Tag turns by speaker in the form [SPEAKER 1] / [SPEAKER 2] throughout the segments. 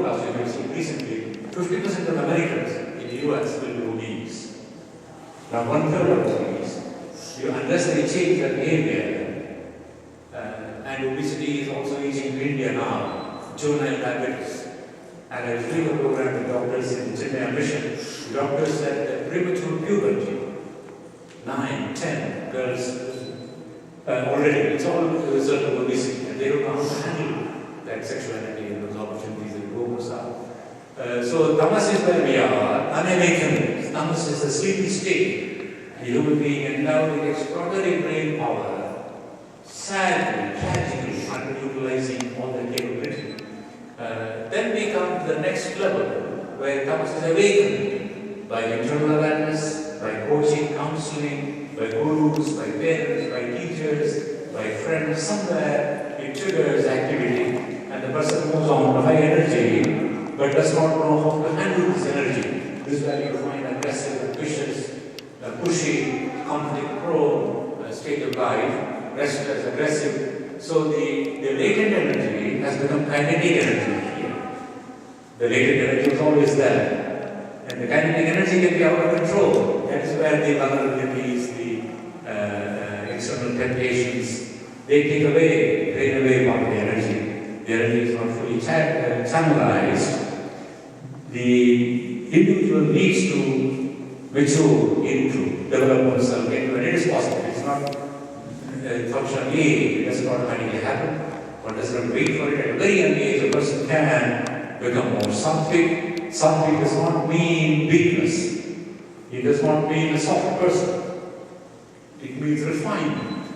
[SPEAKER 1] forecast you have seen recently, 50% of Americans in the US will be obese. Now, one-third of obese. Unless they change their behavior, and obesity is also reaching to India now, juvenile diabetes. And I was doing a program with doctors in Chennai Mission. The doctors said that premature puberty, 9, 10 girls already, it's all a result of obesity, and they don't know how to handle that sexuality and those opportunities that go out. So tamas is where we are, unawakened. Tamas is a sleepy state. A human being endowed with extraordinary brain power, sadly, tragically underutilizing all their capability. Then we come to the next level, where tamas is awakened by internal awareness, by coaching, counseling, by gurus, by parents, by teachers, by friends. Somewhere it triggers activity, and the person moves on to high energy, but does not know how to handle this energy. This is where you find aggressive, vicious, pushy, conflict-prone state of life, restless, aggressive. So the latent energy has become kinetic energy here. The latent energy was always there. And the kinetic energy can be out of control. That is where the vulnerabilities, the external temptations, they take away, drain away part of the energy. The energy is not fully channelized. The individual needs to mature into, develop oneself into, and it is possible. It's not functionally, it does not automatically happen. One does not wait for it. At a very young age, a person can become more sattvic. Sattvic does not mean weakness. It does not mean a soft person. It means refinement.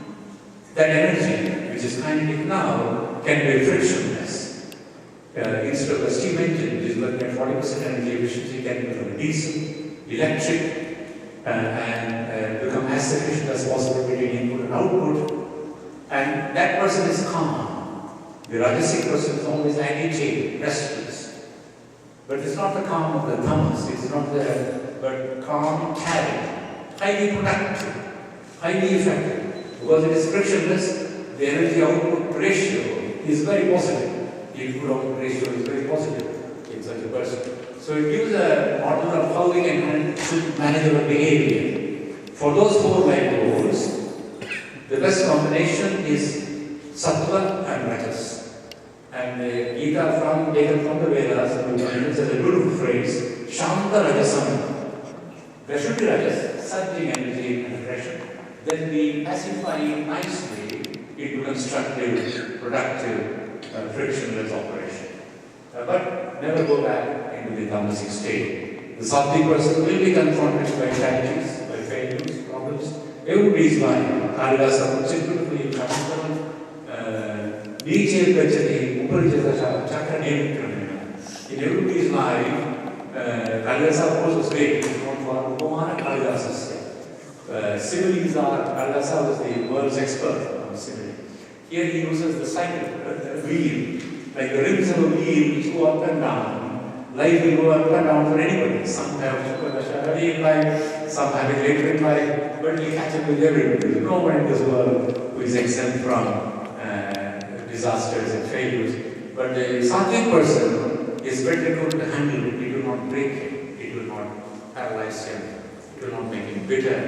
[SPEAKER 1] That energy, which is kinetic now, can be frictionless. Instead of a steam engine, which is working at 40% energy efficiency, can become diesel, electric, and become as efficient as possible between input and output. And that person is calm. The Rajasic person is always agitated, restless. But it's not the calm of the tamas, it's not the, but calm, caring, highly productive, highly effective. Because it is frictionless, the energy output ratio is very positive. The input output ratio is very positive in such a person. So it gives a model of how we can manage our behavior. For those 4 life goals, the best combination is sattva and rajas. And the Gita taken from the Vedas, is a beautiful phrase, Shanta Rajasam. There should be rajas, subject energy and aggression. Then we pacify it nicely into constructive, productive, frictionless operation. But never go back into the tamasic state. The sattvic person will be confronted by tragedies, by failures, problems. Everybody is lying. Kalidasa puts it beautifully in Chandraman. Niche Gachati, Uparijata Chakra Nirvikramena. In everybody's life, Kalidasa poses great for Upamana Kalidasa. Similes are, Kalidasa was the world's expert on simile. Here he uses the cycle, the wheel, like the rims of a wheel which go up and down. Life will go up and down for anybody. Some have Chukadasha early in life, some have it later in life, but we catch up with everybody. There is no one in this world who is exempt from disasters and failures. But the sattvic person is better able to handle it. It will not break him. It will not paralyze him. It will not make him bitter.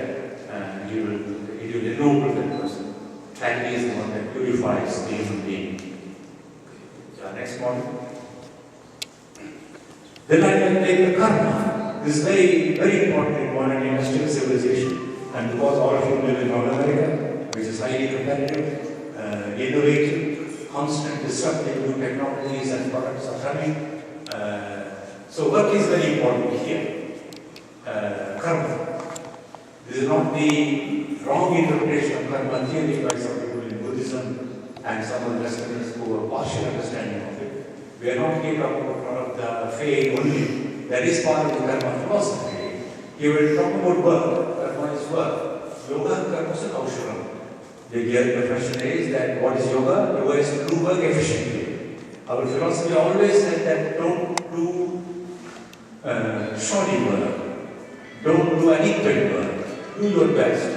[SPEAKER 1] It will ennoble that person. Tragedy is the one that purifies the human being. So next model. Then I can take the karma. This is very, very important in modern industrial civilization. And because all of you live in North America, which is highly competitive, innovative, constant disruptive new technologies and products are coming. So work is very important here. Karma. This is not the wrong interpretation of karma theory by some people in Buddhism and some of the Westerners who have a partial understanding of it. We are not here talking about the faith only. That is part of the karma philosophy. Here we are talking about work. Karma is work. Yoga karma is ausharam. The question is that what is yoga? Yoga is to do work efficiently. Our philosophy always said that don't do shoddy work. Don't do adequate work. Do your best.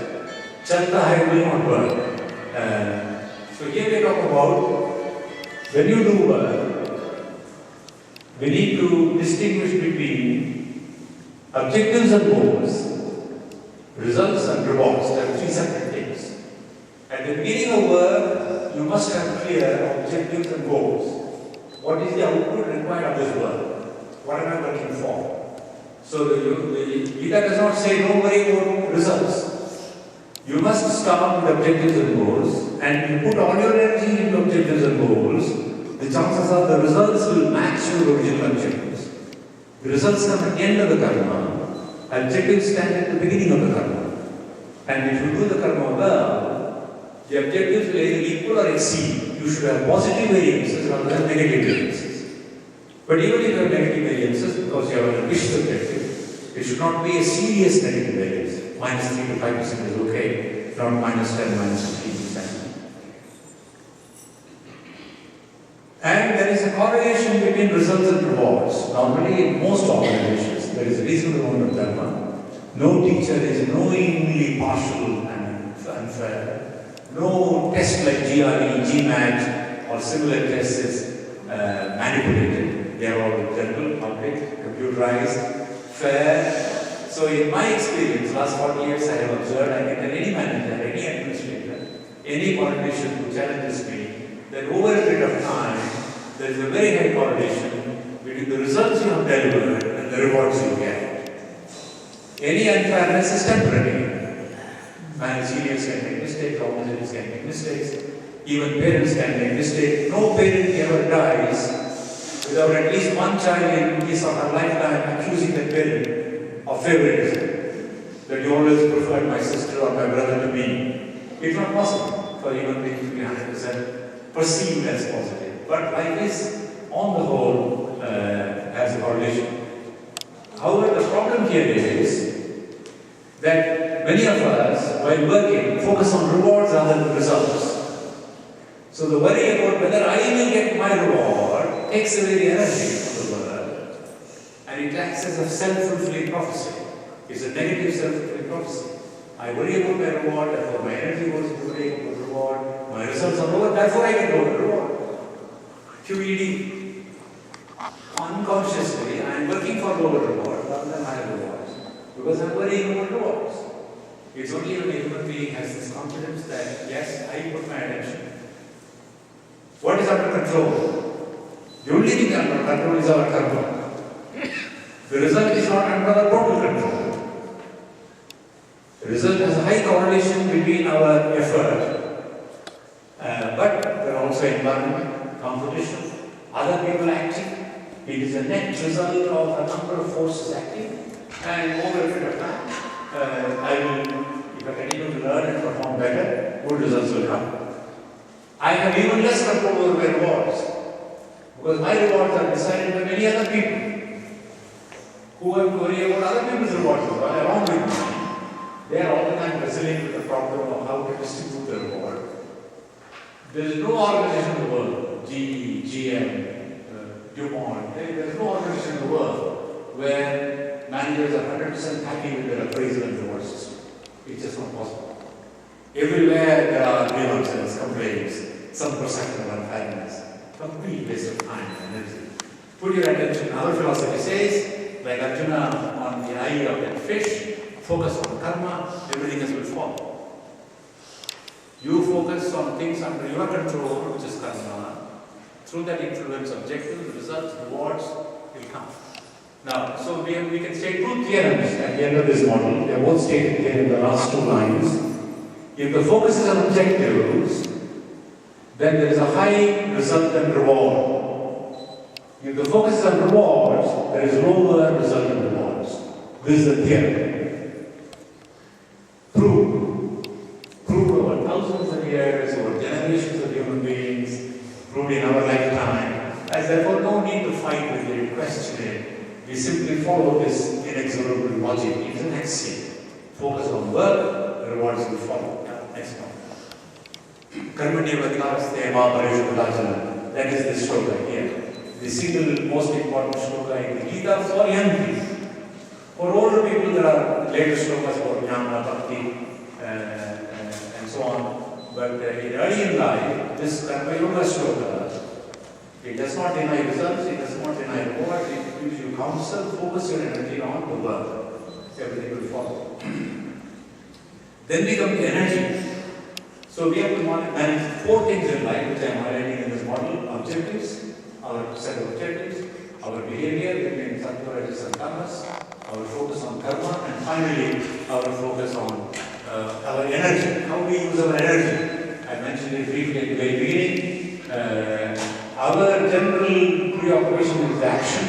[SPEAKER 1] Chanda hai will not work. So here we talk about when you do work, we need to distinguish between objectives and goals, results and rewards. There are three separate things. At the beginning of work, you must have clear objectives and goals. What is the output required of this work? What am I working for? So the Gita does not say don't worry about results. You must start with objectives and goals, and you put all your energy into objectives and goals, the chances are the results will match your original objectives. The results come at the end of the karma, objectives stand at the beginning of the karma. And if you do the karma well, the objectives will either equal or exceed. You should have positive variances rather than negative variances. But even if you have negative variances, because you have an ambitious objective, it should not be a serious negative variance. Minus 3 to 5% is okay, not minus 10, minus 15%. And there is a correlation between results and rewards. Normally, in most organizations, there is a reasonable amount of dharma. No teacher is knowingly partial and unfair. No test like GRE, GMAT, or similar tests is manipulated. They are all general, public, computerized, fair. So in my experience, last 40 years I have observed, I can tell any manager, any administrator, any politician who challenges me, that over a period of time, there is a very high correlation between the results you have delivered and the rewards you get. Any unfairness is temporary. Managerials can make mistakes, organizations can make mistakes, even parents can make mistakes. No parent ever dies without at least one child in his or her lifetime accusing the parent of favoritism, that you always preferred my sister or my brother to me. It's not possible for human beings to be 100% perceived as positive. But life is, on the whole, has a correlation. However, the problem here is that many of us, while working, focus on rewards rather than results. So the worry about whether I will get my reward takes away the energy from the work. And it acts as a self-fulfilling prophecy. It's a negative self-fulfilling prophecy. I worry about my reward, therefore my energy goes into worrying about reward, my results are lower, therefore I get lower reward. QED, unconsciously, I am working for lower reward rather than higher rewards. Because I am worrying about rewards. It's only when a human being has this confidence that, yes, I put my attention. What is under control? The only thing under control is our karma. The result is not under our total control. The result has a high correlation between our effort, but there are also environment, competition, other people acting. It is a net result of a number of forces acting, and over a period of time, if I continue to learn and perform better, good results will come. I have even less control over my rewards, because my rewards are decided by many other people who have to worry about other people's rewards around with me. They are all the time wrestling with the problem of how to distribute the reward. There is no organization in the world, GE, GM, DuPont, there is no organization in the world where managers are 100% happy with their appraisal and reward system. It's just not possible. Everywhere there are grievances, complaints, some perception of unfairness. Complete waste of time and energy. Put your attention. Our philosophy says, like Arjuna on the eye of that fish, focus on karma, everything else will follow. You focus on things under your control, which is karma. Through that influence, objectives, results, rewards will come. Now, so we can state two theorems at the end of this model. They are both stated here in the last two lines. If the focus is on objectives, then there is a high result and reward. If the focus is on rewards, there is lower result and rewards. This is the theory. Proved over thousands of years, over generations of human beings, proved in our lifetime. As therefore no need to fight with it, question it. We simply follow this inexorable logic. It's an axiom. Focus on work, the rewards will follow. Next one. Karmanyavadikaraste ma parishudajana. That is the shloka here. The single most important shloka in the Gita for young people. For older people, there are later shlokas for jnana, bhakti, and so on. But early in life, this Karma Yoga shloka, it does not deny results, it does not deny reward. counsel, focus your energy on the work. Everything will follow. Then we come to energy. So we have to manage 4 things in life, which I am highlighting in this model: objectives, our set of objectives, our behavior between sattva, rajas, and tamas, our focus on karma, and finally our focus on our energy, how we use our energy. I mentioned it briefly at the very beginning. Our general preoccupation is action.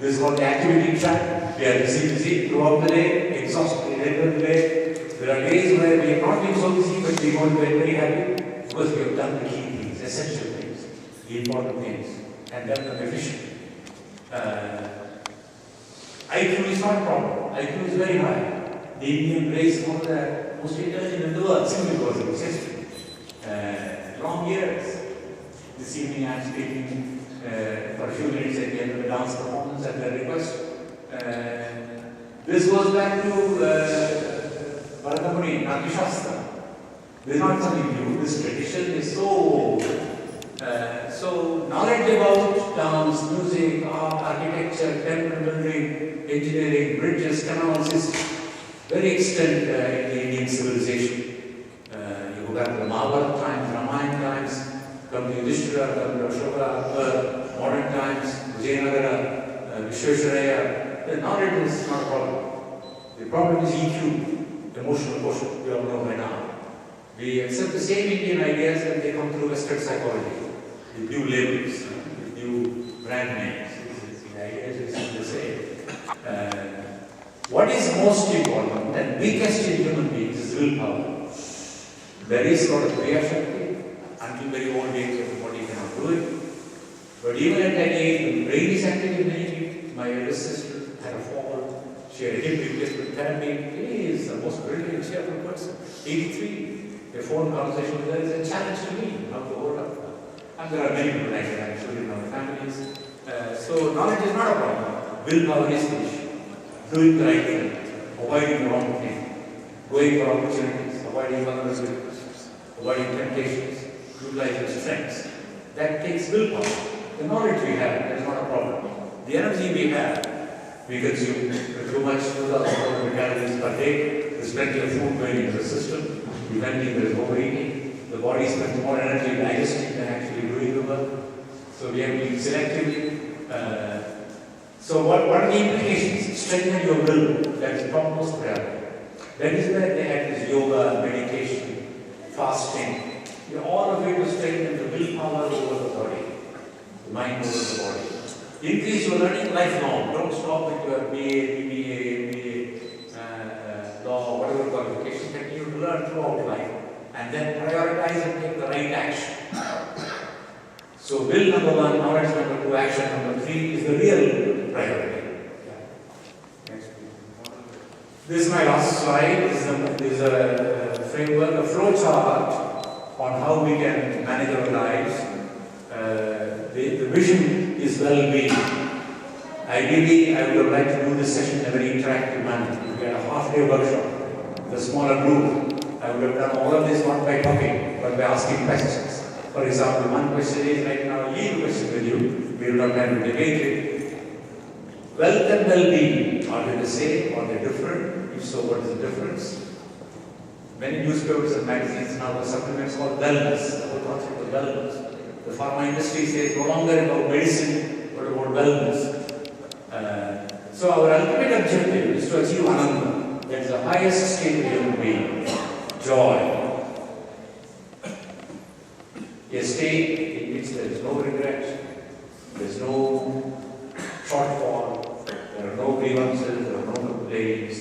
[SPEAKER 1] This is called the activity track. We are busy throughout the day, exhausted at the end of the day. There are days where we have not been so busy, but we want to be very happy because we have done the key things, essential things, the important things, and done them efficiently. IQ is not a problem. IQ is very high. The Indian race is one of the most intelligent in the world, simply because of its history. Long years. This evening I am speaking for a few minutes at the end of the dance performance at their request. This goes back to Bharadamuni, Natishastra. This is not something new. This tradition is so knowledge about dance, music, art, architecture, temple building, engineering, bridges, canals is very extent in the Indian civilization. You go back to the Mahabharata times, Ramayana times, come to Yudhishthira, come to Ashoka, modern times, Vijayanagara, Vishwesvaraya. The knowledge is not a problem. The problem is EQ, emotional quotient, we all know by now. We accept the same Indian ideas and they come through Western psychology, with new labels, with new brand names. The ideas are the same. What is most important and weakest in human beings is willpower. There is a lot of Kriya Shakti. Until very old age, everybody cannot do it. But even at that age, the brain is active in many people. My elder sister had a fall. She had a hip replacement therapy. He is the most brilliant, cheerful person. 83. A phone conversation with her is a challenge to me, how to hold up. And there are many people like that, actually, in our families. So knowledge is not a problem. Willpower is the issue. Doing the right thing, avoiding the wrong thing, going for opportunities, avoiding vulnerabilities, avoiding temptations, utilizing strengths. That takes willpower. The knowledge we have, that is not a problem. The energy we have, we consume too much, 2,400 calories per day. There's plenty of food going into the system. Depending, there is overeating. The body spends more energy digesting than actually doing the work. So we have to eat selectively. So what are the implications? Strengthen your will. That is the topmost priority. That is where they had this yoga, meditation, fasting. All of it to strengthen the willpower over the body, the mind over the body. Increase your learning lifelong. Don't stop with your BA, BBA, law, whatever qualification. Continue to learn throughout life. And then prioritize and take the right action. So will number 1, knowledge number 2, action number 3 is the real priority. Next. This is my last slide. This is a framework, a flow chart on how we can manage our lives. The vision is well-being. Ideally, I would have liked to do this session in a very interactive manner. We had a half-day workshop with a smaller group. I would have done all of this not by talking, but by asking questions. For example, one question is, right now, I'll leave a question with you. We will not have to debate it. Wealth and well-being, are they the same? Are they different? If so, what is the difference? Many newspapers and magazines now have supplements called wellness, the whole concept of wellness. The pharma industry says no longer about medicine, but about wellness. So our ultimate objective is to achieve Ananda. That is the highest state of human being. Joy. A state in which there is no regret, there is no shortfall, there are no grievances, there are no complaints.